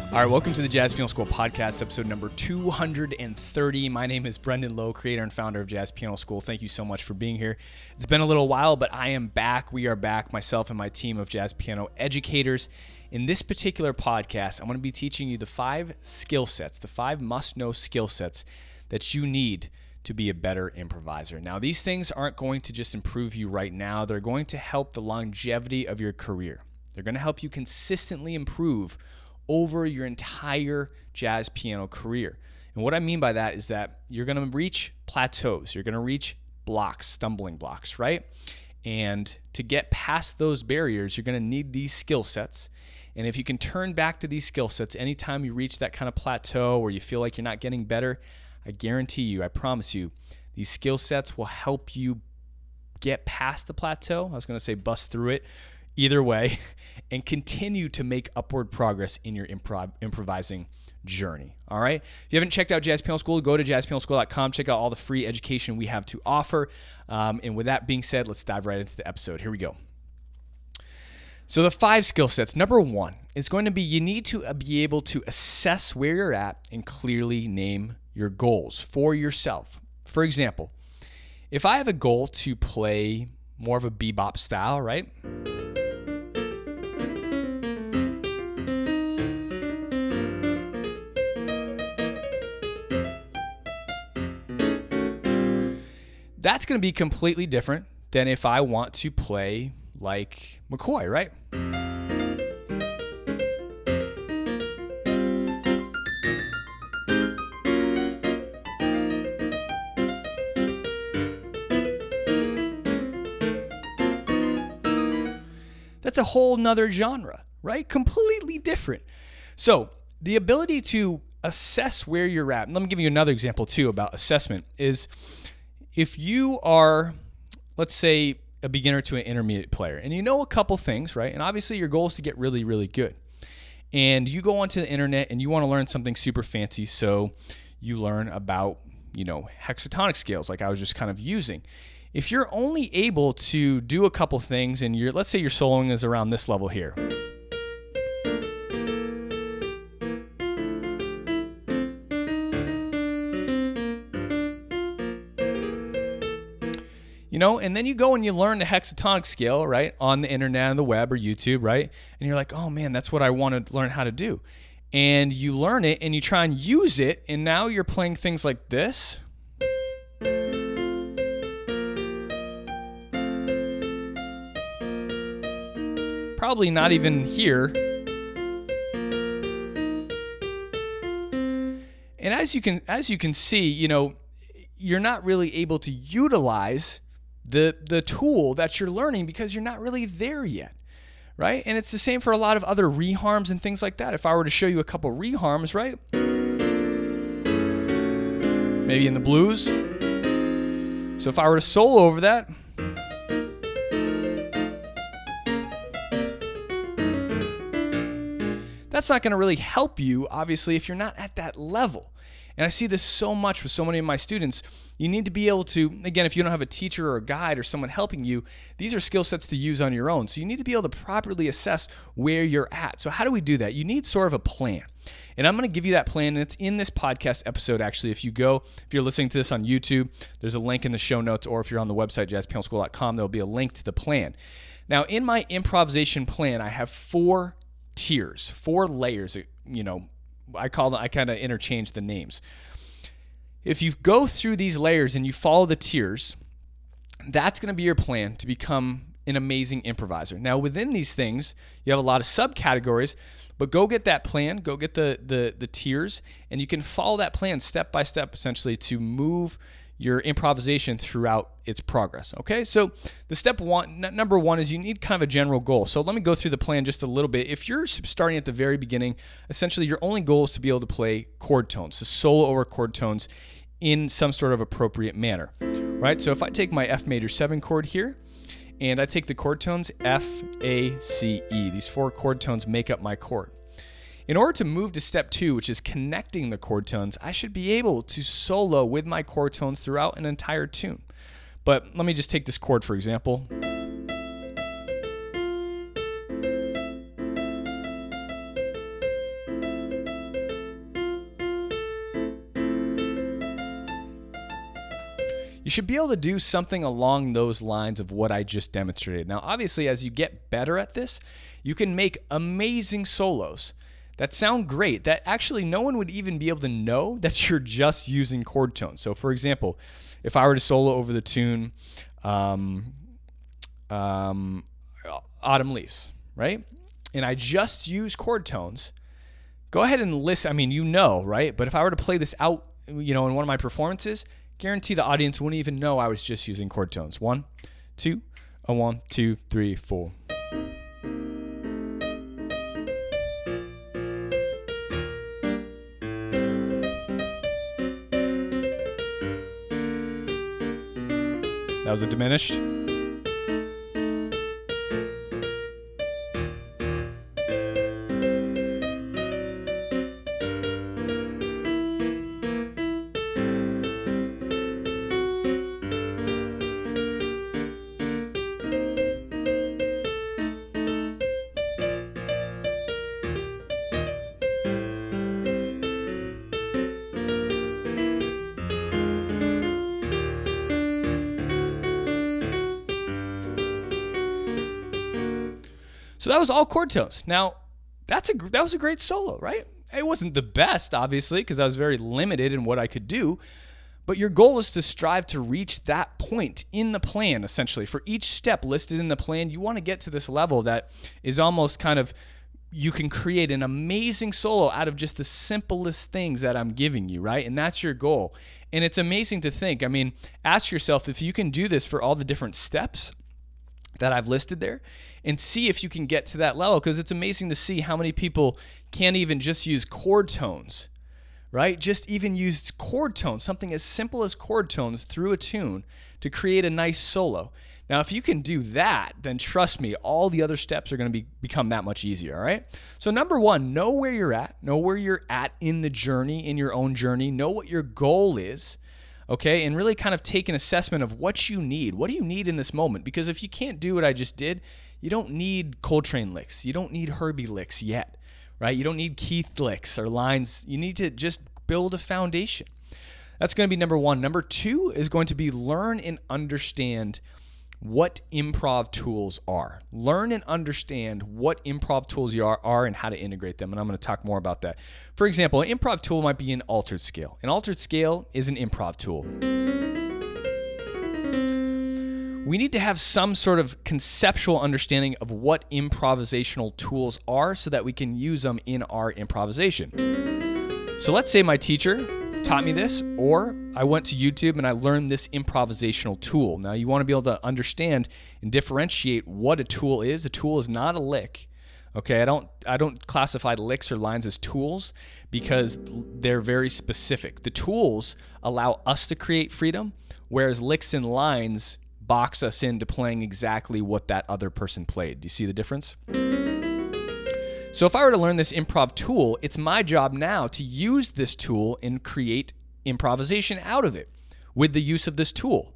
All right, welcome to the Jazz Piano School podcast, episode number 230. My name is Brendan Lowe, creator and founder of Jazz Piano School. Thank you so much for being here. It's been a little while, but I am back. We are back, myself and my team of jazz piano educators. In this particular podcast, I'm going to be teaching you the 5 skill sets, the 5 must-know skill sets that you need to be a better improviser. Now, these things aren't going to just improve you right now. They're going to help the longevity of your career. They're going to help you consistently improve over your entire jazz piano career. And what I mean by that is that you're going to reach plateaus. You're going to reach blocks, stumbling blocks, right? And to get past those barriers, you're going to need these skill sets. And if you can turn back to these skill sets anytime you reach that kind of plateau or you feel like you're not getting better, I guarantee you, I promise you, these skill sets will help you get past the plateau. I was going to say bust through it. Either way, and continue to make upward progress in your improvising journey. All right. If you haven't checked out Jazz Piano School, go to jazzpianoschool.com. Check out all the free education we have to offer. And with that being said, let's dive right into the episode. Here we go. So the 5 skill sets. Number 1 is going to be you need to be able to assess where you're at and clearly name your goals for yourself. For example, if I have a goal to play more of a bebop style, right? That's going to be completely different than if I want to play like McCoy, right? That's a whole nother genre, right? Completely different. So the ability to assess where you're at, and let me give you another example too about assessment, is if you are, let's say, a beginner to an intermediate player, and you know a couple things, right? And obviously your goal is to get really, really good. And you go onto the internet and you want to learn something super fancy, so you learn about, hexatonic scales like I was just kind of using. If you're only able to do a couple things and let's say your soloing is around this level here. And then you go and you learn the hexatonic scale, right, on the internet, on the web or YouTube, right? And you're like, oh man, that's what I want to learn how to do. And you learn it and you try and use it, and now you're playing things like this. Probably not even here. And as you can see, you're not really able to utilize the tool that you're learning because you're not really there yet, right? And it's the same for a lot of other reharms and things like that. If I were to show you a couple reharms, right? Maybe in the blues. So if I were to solo over that, that's not going to really help you, obviously, if you're not at that level. And I see this so much with so many of my students. You need to be able to, again, if you don't have a teacher or a guide or someone helping you, these are skill sets to use on your own. So you need to be able to properly assess where you're at. So how do we do that? You need sort of a plan. And I'm going to give you that plan, and it's in this podcast episode, actually. If you're listening to this on YouTube, there's a link in the show notes, or if you're on the website, jazzpianoschool.com, there'll be a link to the plan. Now, in my improvisation plan, I have 4 tiers, 4 layers, I kind of interchange the names. If you go through these layers and you follow the tiers, that's going to be your plan to become an amazing improviser. Now, within these things, you have a lot of subcategories, but go get that plan, go get the tiers, and you can follow that plan step by step, essentially, to move your improvisation throughout its progress. Okay, so the number 1 is you need kind of a general goal. So let me go through the plan just a little bit. If you're starting at the very beginning, essentially your only goal is to be able to play chord tones, so solo over chord tones in some sort of appropriate manner, right? So if I take my F major 7 chord here, and I take the chord tones F, A, C, E, these 4 chord tones make up my chord. In order to move to step 2, which is connecting the chord tones, I should be able to solo with my chord tones throughout an entire tune. But let me just take this chord, for example. You should be able to do something along those lines of what I just demonstrated. Now, obviously, as you get better at this, you can make amazing solos that sound great, that actually no one would even be able to know that you're just using chord tones. So for example, if I were to solo over the tune Autumn Leaves, right? And I just use chord tones, go ahead and listen. I mean, you know, right? But if I were to play this out, in one of my performances, guarantee the audience wouldn't even know I was just using chord tones. 1, 2, 1, 2, 3, 4. That was a diminished. So that was all chord tones. Now, that was a great solo, right? It wasn't the best, obviously, because I was very limited in what I could do. But your goal is to strive to reach that point in the plan, essentially. For each step listed in the plan, you want to get to this level that is almost kind of, you can create an amazing solo out of just the simplest things that I'm giving you, right? And that's your goal. And it's amazing to think. I mean, ask yourself if you can do this for all the different steps that I've listed there, and see if you can get to that level, because it's amazing to see how many people can't even just use chord tones, right? Just even use chord tones, something as simple as chord tones through a tune to create a nice solo. Now, if you can do that, then trust me, all the other steps are going to become that much easier, all right? So number one, know where you're at. Know where you're at in the journey, in your own journey. Know what your goal is. Okay, and really kind of take an assessment of what you need. What do you need in this moment? Because if you can't do what I just did, you don't need Coltrane licks. You don't need Herbie licks yet, right? You don't need Keith licks or lines. You need to just build a foundation. That's going to be number one. Number two is going to be learn and understand what improv tools are. Learn and understand what improv tools are and how to integrate them. And I'm going to talk more about that. For example, an improv tool might be an altered scale. An altered scale is an improv tool. We need to have some sort of conceptual understanding of what improvisational tools are so that we can use them in our improvisation. So let's say my teacher taught me this, or I went to YouTube and I learned this improvisational tool. Now you want to be able to understand and differentiate what a tool is. A tool is not a lick. Okay, I don't classify licks or lines as tools because they're very specific. The tools allow us to create freedom, whereas licks and lines box us into playing exactly what that other person played. Do you see the difference? So if I were to learn this improv tool, it's my job now to use this tool and create improvisation out of it with the use of this tool.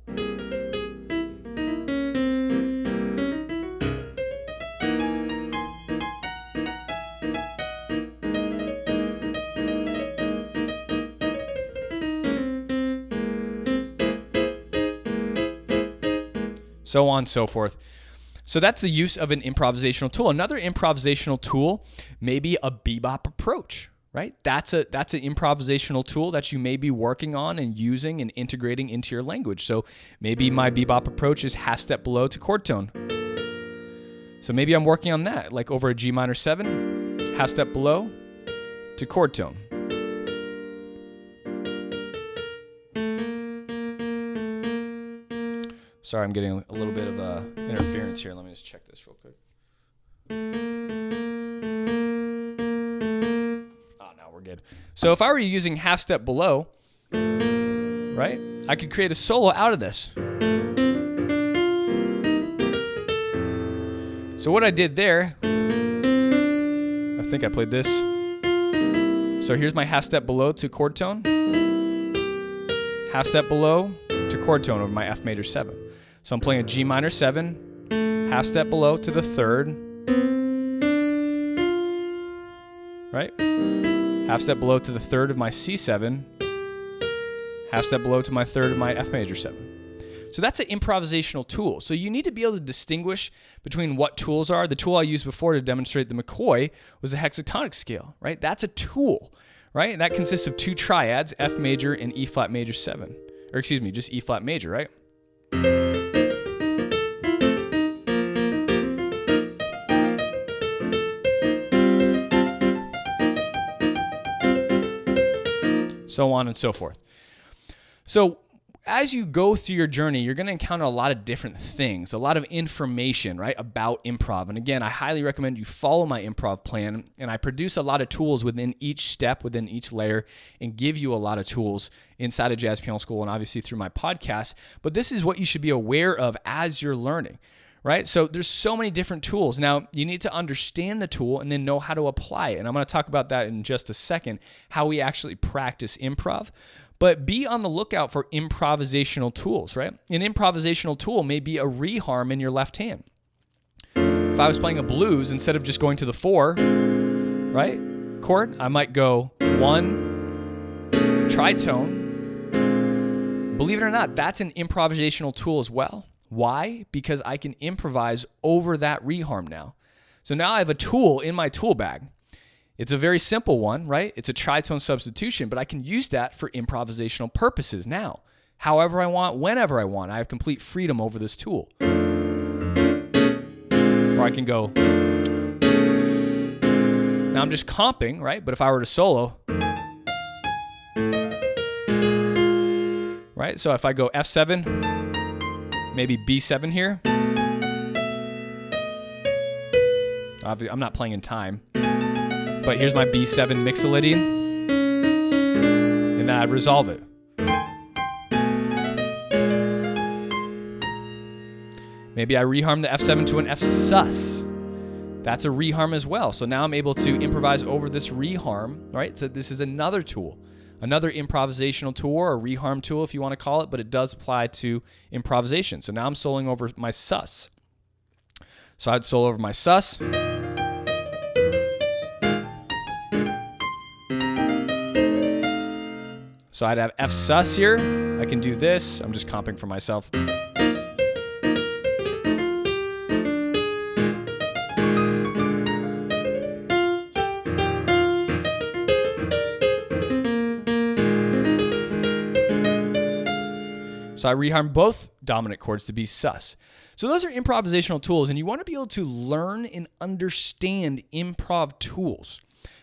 So on and so forth. So that's the use of an improvisational tool. Another improvisational tool may be a bebop approach, right? That's an improvisational tool that you may be working on and using and integrating into your language. So maybe my bebop approach is half step below to chord tone. So maybe I'm working on that, like over a G minor 7, half step below to chord tone. Sorry, I'm getting a little bit of interference here. Let me just check this real quick. Oh, no, we're good. So if I were using half step below, right, I could create a solo out of this. So what I did there, I think I played this. So here's my half step below to chord tone. Half step below to chord tone over my F major 7. So I'm playing a G minor 7, half step below to the 3rd, right? Half step below to the 3rd of my C7, half step below to my 3rd of my F major 7. So that's an improvisational tool. So you need to be able to distinguish between what tools are. The tool I used before to demonstrate the McCoy was a hexatonic scale, right? That's a tool, right? And that consists of 2 triads, F major and E flat major 7. Or excuse me, just E flat major, right? So on and so forth. So as you go through your journey, you're going to encounter a lot of different things, a lot of information, right, about improv. And again, I highly recommend you follow my improv plan, and I produce a lot of tools within each step, within each layer, and give you a lot of tools inside of Jazz Piano School and obviously through my podcast. But this is what you should be aware of as you're learning, right? So there's so many different tools. Now, you need to understand the tool and then know how to apply it. And I'm going to talk about that in just a second, how we actually practice improv. But be on the lookout for improvisational tools, right? An improvisational tool may be a reharm in your left hand. If I was playing a blues, instead of just going to the 4, right, chord, I might go 1, tritone. Believe it or not, that's an improvisational tool as well. Why? Because I can improvise over that reharm now. So now I have a tool in my tool bag. It's a very simple one, right? It's a tritone substitution, but I can use that for improvisational purposes now. However I want, whenever I want. I have complete freedom over this tool. Or I can go. Now I'm just comping, right? But if I were to solo, right? So if I go F7, maybe B7 here. I'm not playing in time. But here's my B7 mixolydian. And then I resolve it. Maybe I reharm the F7 to an F sus. That's a reharm as well. So now I'm able to improvise over this reharm, right? So this is another tool. Another improvisational tool or a reharm tool if you want to call it, but it does apply to improvisation. So now I'm soloing over my sus. So I'd solo over my sus. So I'd have F sus here. I can do this. I'm just comping for myself. So I reharm both dominant chords to be sus. So those are improvisational tools, and you want to be able to learn and understand improv tools.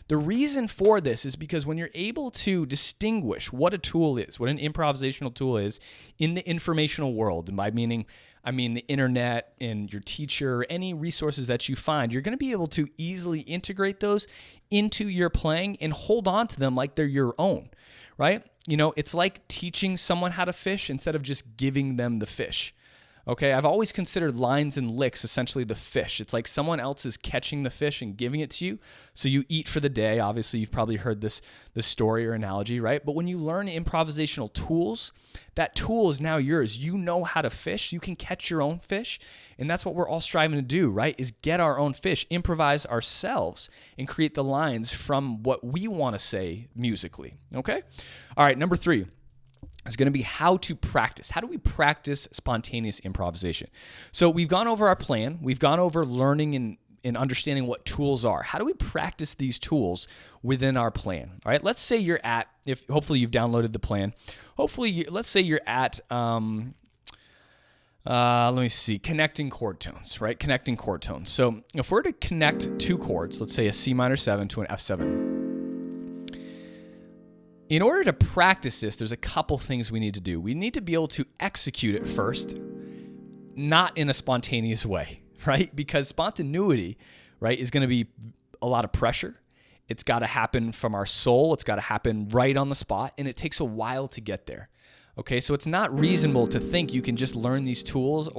The reason for this is because when you're able to distinguish what a tool is, what an improvisational tool is in the informational world, and by meaning, I mean the internet and your teacher, any resources that you find, you're going to be able to easily integrate those into your playing and hold on to them like they're your own, right? You know, it's like teaching someone how to fish instead of just giving them the fish. Okay, I've always considered lines and licks essentially the fish. It's like someone else is catching the fish and giving it to you, so you eat for the day. Obviously, you've probably heard this story or analogy, right? But when you learn improvisational tools, that tool is now yours. You know how to fish. You can catch your own fish, and that's what we're all striving to do, right? Is get our own fish, improvise ourselves, and create the lines from what we want to say musically, okay? All right, number 3. Is going to be how to practice. How do we practice spontaneous improvisation? So we've gone over our plan. We've gone over learning and understanding what tools are. How do we practice these tools within our plan? All right, let's say you're at, if hopefully you've downloaded the plan. Hopefully, let's say you're at, let me see, connecting chord tones, right? Connecting chord tones. So if we're to connect 2 chords, let's say a C minor 7 to an F7, in order to practice this, there's a couple things we need to do. We need to be able to execute it first, not in a spontaneous way, right? Because spontaneity, right, is going to be a lot of pressure. It's got to happen from our soul. It's got to happen right on the spot, and it takes a while to get there. Okay, so it's not reasonable to think you can just learn these tools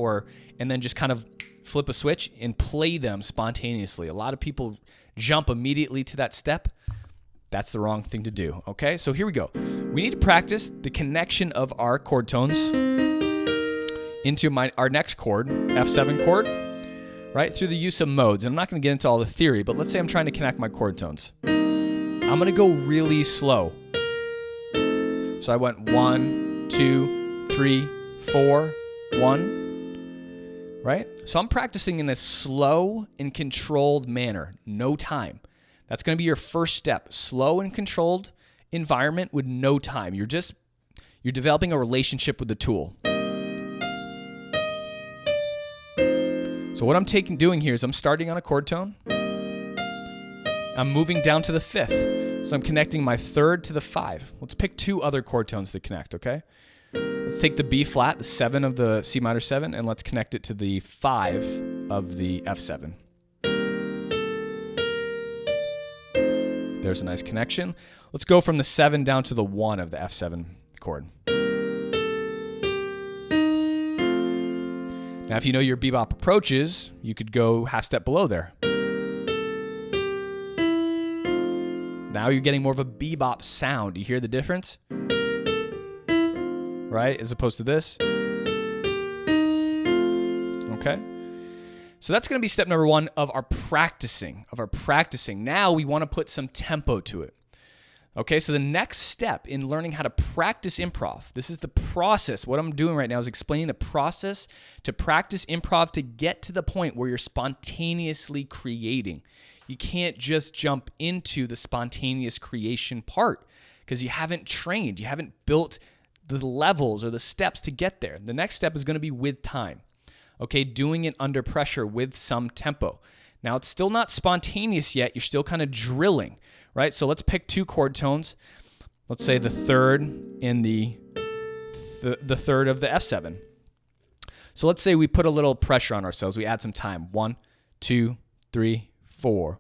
and then just kind of flip a switch and play them spontaneously. A lot of people jump immediately to that step. That's the wrong thing to do, okay? So here we go. We need to practice the connection of our chord tones into our next chord, F7 chord, right, through the use of modes. And I'm not going to get into all the theory, but let's say I'm trying to connect my chord tones. I'm going to go really slow. So I went 1, 2, 3, 4, 1, right? So I'm practicing in a slow and controlled manner, no time. That's going to be your first step. Slow and controlled environment with no time. You're developing a relationship with the tool. So what I'm doing here is I'm starting on a chord tone. I'm moving down to the 5th. So I'm connecting my 3rd to the 5. Let's pick 2 other chord tones to connect, okay? Let's take the B flat, the 7 of the C minor 7, and let's connect it to the 5 of the F7. There's a nice connection. Let's go from the 7 down to the 1 of the F7 chord. Now, if you know your bebop approaches, you could go half step below there. Now you're getting more of a bebop sound. Do you hear the difference? Right? As opposed to this. Okay. So that's going to be step number 1 of our practicing. Now we want to put some tempo to it. Okay, so the next step in learning how to practice improv, this is the process. What I'm doing right now is explaining the process to practice improv to get to the point where you're spontaneously creating. You can't just jump into the spontaneous creation part because you haven't trained, you haven't built the levels or the steps to get there. The next step is going to be with time. Okay, doing it under pressure with some tempo. Now, it's still not spontaneous yet. You're still kind of drilling, right? So let's pick 2 chord tones. Let's say the 3rd and the 3rd of the F7. So let's say we put a little pressure on ourselves. We add some time. 1, 2, 3, 4.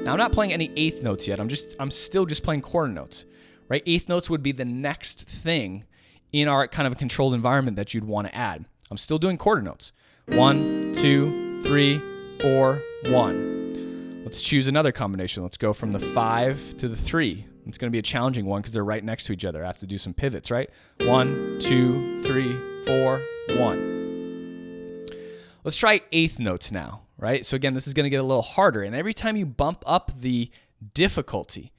Now, I'm not playing any 8th notes yet. I'm still just playing quarter notes, right? 8th notes would be the next thing in our kind of a controlled environment that you'd want to add. I'm still doing quarter notes. 1, 2, 3, 4, 1. Let's choose another combination. Let's go from the 5 to the 3. It's going to be a challenging one because they're right next to each other. I have to do some pivots, right? 1, 2, 3, 4, 1. Let's try 8th notes now, right? So again, this is going to get a little harder. And every time you bump up the difficulty,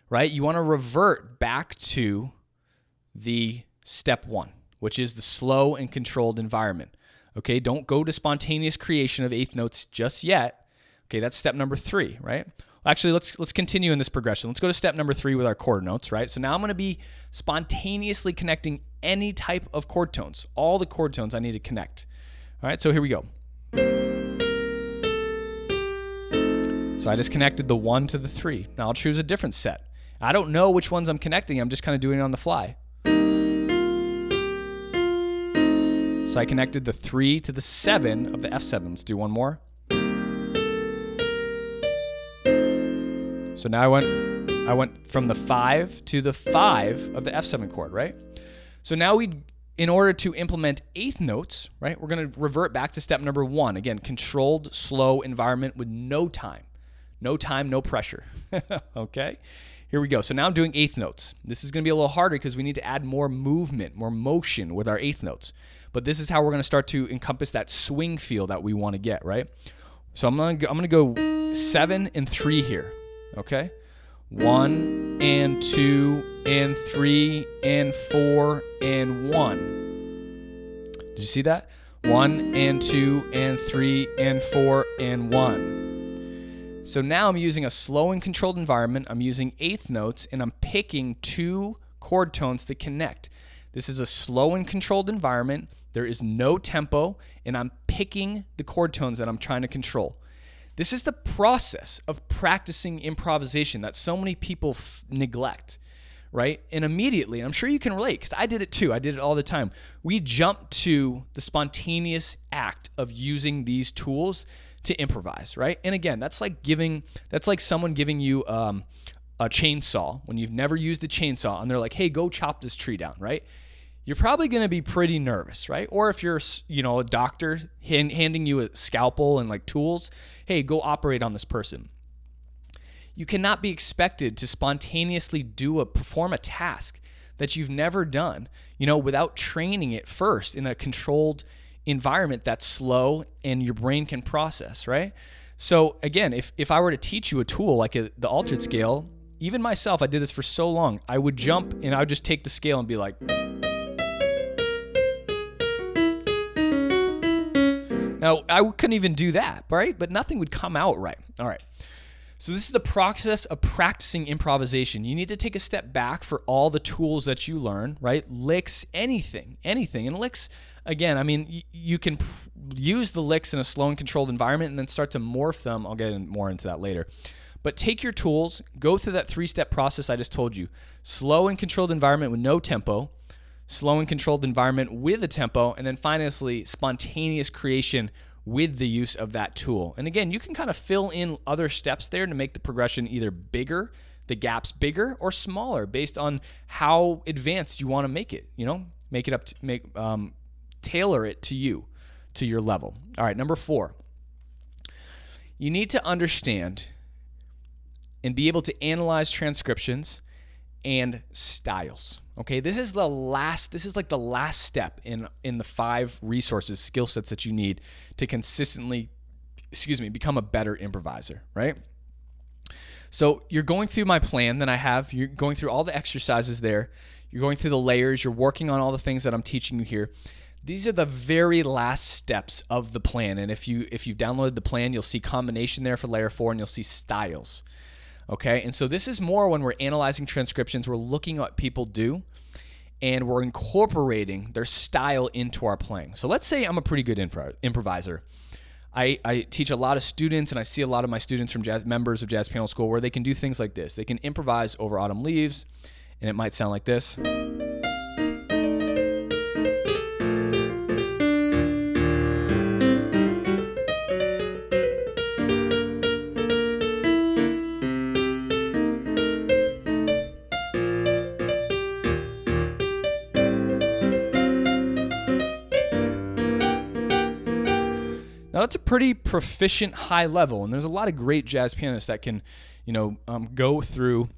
right, you want to revert back to the step 1, which is the slow and controlled environment. Okay, don't go to spontaneous creation of 8th notes just yet. Okay, that's step number 3, right? Actually, let's continue in this progression. Let's go to step number 3 with our chord notes, right? So now I'm going to be spontaneously connecting any type of chord tones, all the chord tones I need to connect. All right, so here we go. So I just connected the 1 to the 3. Now I'll choose a different set. I don't know which ones I'm connecting. I'm just kind of doing it on the fly. So I connected the 3 to the 7 of the F7. Let's do one more. So now I went from the 5 to the 5 of the F7 chord, right? So now in order to implement 8th notes, right, we're going to revert back to step number 1. Again, controlled, slow environment with no time. No time, no pressure. Okay? Here we go. So now I'm doing 8th notes. This is going to be a little harder because we need to add more movement, more motion with our 8th notes. But this is how we're going to start to encompass that swing feel that we want to get, right? So I'm going to go 7 and 3 here, okay? 1 and 2 and 3 and 4 and 1. Did you see that? 1 and 2 and 3 and 4 and 1. So now I'm using a slow and controlled environment. I'm using 8th notes, and I'm picking 2 chord tones to connect. This is a slow and controlled environment. There is no tempo, and I'm picking the chord tones that I'm trying to control. This is the process of practicing improvisation that so many people neglect, right? And immediately, and I'm sure you can relate because I did it too. I did it all the time. We jump to the spontaneous act of using these tools to improvise, right? And again, that's like someone giving you a chainsaw when you've never used a chainsaw, and they're like, "Hey, go chop this tree down," right? You're probably going to be pretty nervous, right? Or if you're, a doctor handing you a scalpel and like tools, "Hey, go operate on this person." You cannot be expected to spontaneously perform a task that you've never done, without training it first in a controlled environment that's slow and your brain can process, right? So again, if I were to teach you a tool like the altered scale, even myself, I did this for so long, I would jump and I would just take the scale and be like, Now, I couldn't even do that, right? But nothing would come out right. All right. So this is the process of practicing improvisation. You need to take a step back for all the tools that you learn, right? Licks, anything. And licks, again, I mean, you can use the licks in a slow and controlled environment and then start to morph them. I'll get more into that later. But take your tools, go through that 3-step process I just told you. Slow and controlled environment with no tempo, slow and controlled environment with a tempo, and then finally, spontaneous creation with the use of that tool. And again, you can kind of fill in other steps there to make the progression either bigger, the gaps bigger, or smaller based on how advanced you want to make it. Make it up to tailor it to you, to your level. All right, number 4. You need to understand and be able to analyze transcriptions and styles. Okay, this is like the last step in the 5 resources, skill sets that you need to consistently, become a better improviser, right? So you're going through my plan that I have. You're going through all the exercises there. You're going through the layers. You're working on all the things that I'm teaching you here. These are the very last steps of the plan. And if you've downloaded the plan, you'll see combination there for layer 4, and you'll see styles. Okay, and so this is more when we're analyzing transcriptions, we're looking at what people do, and we're incorporating their style into our playing. So let's say I'm a pretty good improviser. I teach a lot of students, and I see a lot of my students from members of Jazz Piano School where they can do things like this. They can improvise over Autumn Leaves, and it might sound like this. Now that's a pretty proficient high level, and there's a lot of great jazz pianists that can, go through,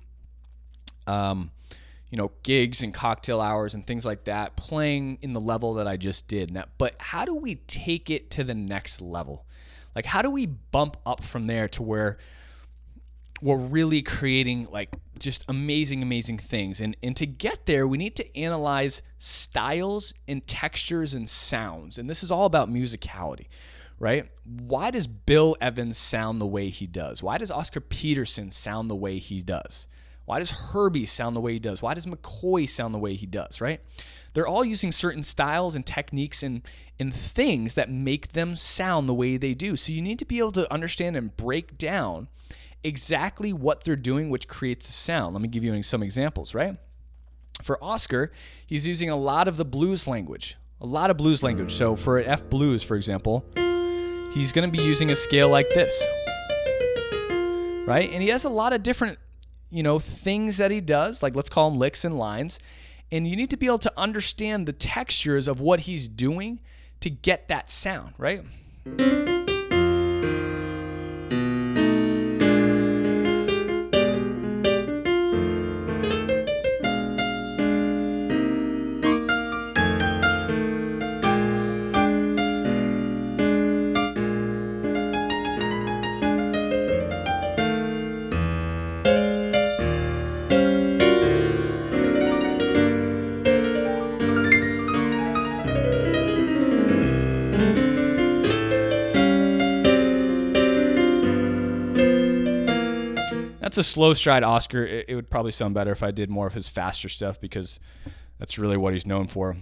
gigs and cocktail hours and things like that, playing in the level that I just did. Now, but how do we take it to the next level? Like, how do we bump up from there to where we're really creating just amazing things? And to get there, we need to analyze styles and textures and sounds. And this is all about musicality. Right? Why does Bill Evans sound the way he does? Why does Oscar Peterson sound the way he does? Why does Herbie sound the way he does? Why does McCoy sound the way he does, right? They're all using certain styles and techniques and things that make them sound the way they do. So you need to be able to understand and break down exactly what they're doing, which creates a sound. Let me give you some examples, right? For Oscar, he's using a lot of the blues language, So for an F blues, for example, he's going to be using a scale like this, right? And he has a lot of different, things that he does, like let's call them licks and lines. And you need to be able to understand the textures of what he's doing to get that sound, right? That's a slow stride Oscar. It would probably sound better if I did more of his faster stuff because that's really what he's known for.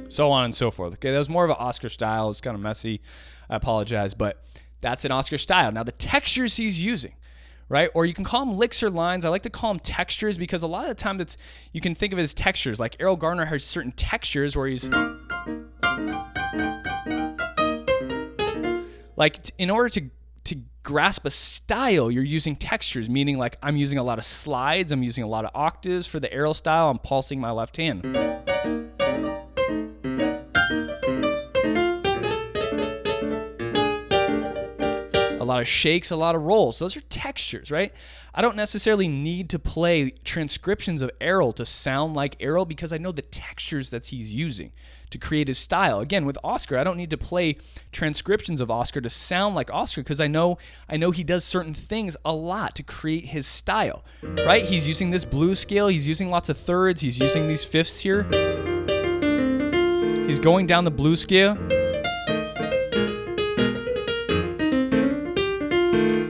So on and so forth. Okay, that was more of an Oscar style. It's kind of messy. I apologize, but that's an Oscar style. Now the textures he's using, right? Or you can call them licks or lines. I like to call them textures because a lot of the time you can think of it as textures. Like Errol Garner has certain textures where he's in order to grasp a style, you're using textures, meaning like I'm using a lot of slides, I'm using a lot of octaves for the Errol style. I'm pulsing my left hand. A lot of shakes, a lot of rolls. Those are textures, right? I don't necessarily need to play transcriptions of Errol to sound like Errol because I know the textures that he's using to create his style. Again, with Oscar, I don't need to play transcriptions of Oscar to sound like Oscar because I know he does certain things a lot to create his style, right? He's using this blues scale. He's using lots of thirds. He's using these fifths here. He's going down the blues scale.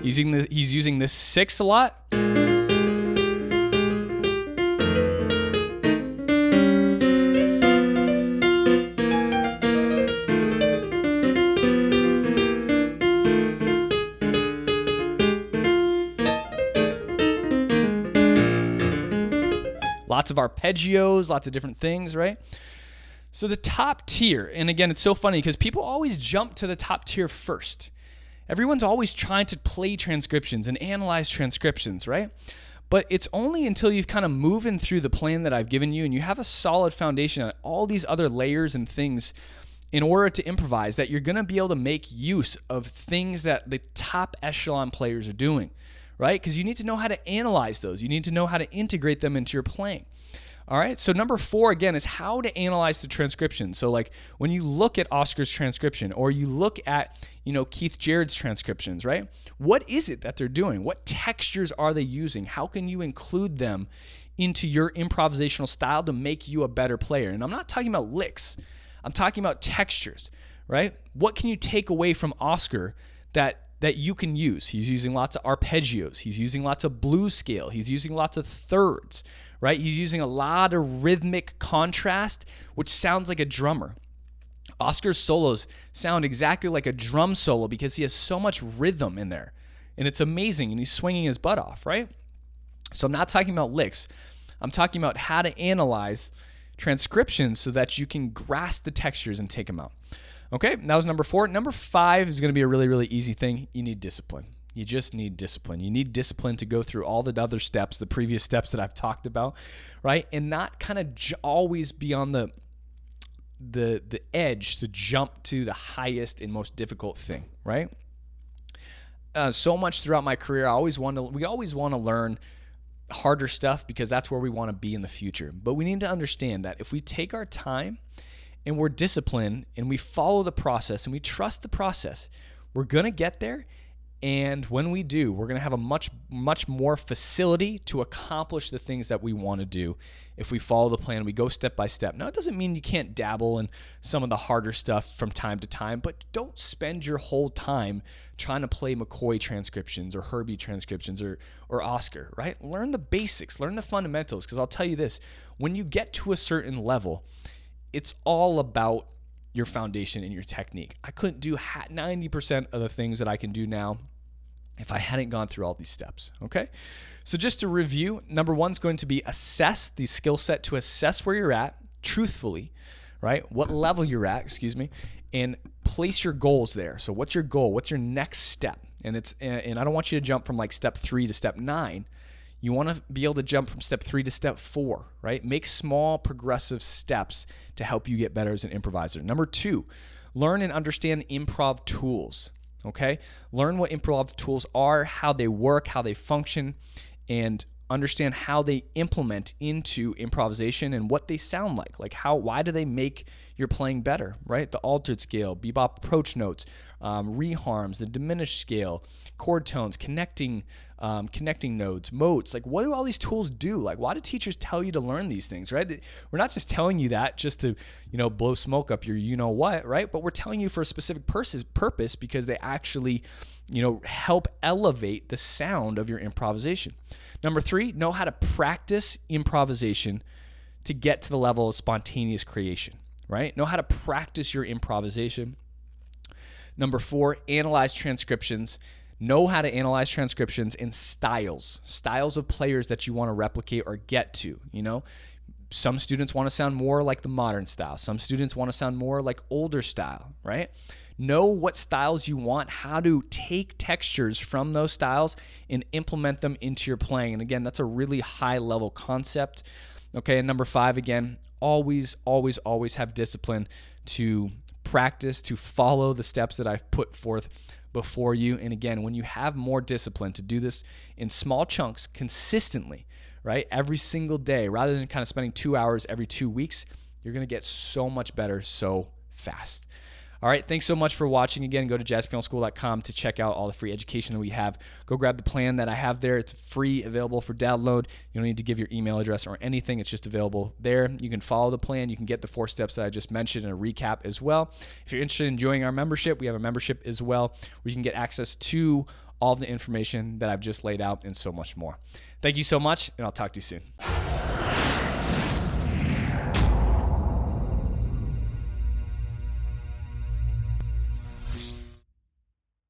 He's using this sixth a lot. Lots of arpeggios, lots of different things, right? So the top tier, and again, it's so funny because people always jump to the top tier first. Everyone's always trying to play transcriptions and analyze transcriptions, right? But it's only until you've kind of moving through the plan that I've given you and you have a solid foundation on all these other layers and things in order to improvise that you're going to be able to make use of things that the top echelon players are doing, right? Because you need to know how to analyze those. You need to know how to integrate them into your playing. All right, so number 4, again, is how to analyze the transcription. So like when you look at Oscar's transcription or you look at, Keith Jarrett's transcriptions, right? What is it that they're doing? What textures are they using? How can you include them into your improvisational style to make you a better player? And I'm not talking about licks. I'm talking about textures, right? What can you take away from Oscar that you can use? He's using lots of arpeggios. He's using lots of blues scale. He's using lots of thirds, right? He's using a lot of rhythmic contrast, which sounds like a drummer. Oscar's solos sound exactly like a drum solo because he has so much rhythm in there. And it's amazing, and he's swinging his butt off, right? So I'm not talking about licks. I'm talking about how to analyze transcriptions so that you can grasp the textures and take them out. Okay, that was number 4. Number 5 is going to be a really, really easy thing. You need discipline. You just need discipline. You need discipline to go through all the other steps, the previous steps that I've talked about, right? And not kind of always be on the edge to jump to the highest and most difficult thing, right? So much throughout my career, we always want to learn harder stuff because that's where we want to be in the future. But we need to understand that if we take our time and we're disciplined and we follow the process and we trust the process, we're going to get there. And when we do, we're going to have a much, much more facility to accomplish the things that we want to do if we follow the plan. We go step by step. Now, it doesn't mean you can't dabble in some of the harder stuff from time to time, but don't spend your whole time trying to play McCoy transcriptions or Herbie transcriptions or Oscar, right? Learn the basics, learn the fundamentals, because I'll tell you this, when you get to a certain level, it's all about your foundation and your technique. I couldn't do 90% of the things that I can do now if I hadn't gone through all these steps, okay? So just to review, number 1 is going to be assess the skill set, to assess where you're at truthfully, right? What level you're at, and place your goals there. So what's your goal? What's your next step? And I don't want you to jump from like step 3 to step 9. You want to be able to jump from step 3 to step 4, right? Make small progressive steps to help you get better as an improviser. Number 2, learn and understand improv tools, okay? Learn what improv tools are, how they work, how they function, and understand how they implement into improvisation and what they sound like. Like why do they make your playing better, right? The altered scale, bebop approach notes, reharms, the diminished scale, chord tones, connecting nodes, modes. Like, what do all these tools do? Like, why do teachers tell you to learn these things, right? We're not just telling you that just to, blow smoke up your you-know-what, right? But we're telling you for a specific purpose because they actually, help elevate the sound of your improvisation. Number 3, know how to practice improvisation to get to the level of spontaneous creation, right? Know how to practice your improvisation. Number 4, analyze transcriptions. Know how to analyze transcriptions and styles of players that you want to replicate or get to. Some students want to sound more like the modern style. Some students want to sound more like older style, right? Know what styles you want, how to take textures from those styles and implement them into your playing. And again, that's a really high level concept. Okay, and number 5, again, always have discipline to practice, to follow the steps that I've put forth before you. And again, when you have more discipline to do this in small chunks consistently, right, every single day, rather than kind of spending 2 hours every 2 weeks, you're going to get so much better so fast. All right, thanks so much for watching. Again, go to jazzpianoschool.com to check out all the free education that we have. Go grab the plan that I have there. It's free, available for download. You don't need to give your email address or anything. It's just available there. You can follow the plan. You can get the 4 steps that I just mentioned and a recap as well. If you're interested in joining our membership, we have a membership as well where you can get access to all of the information that I've just laid out and so much more. Thank you so much, and I'll talk to you soon.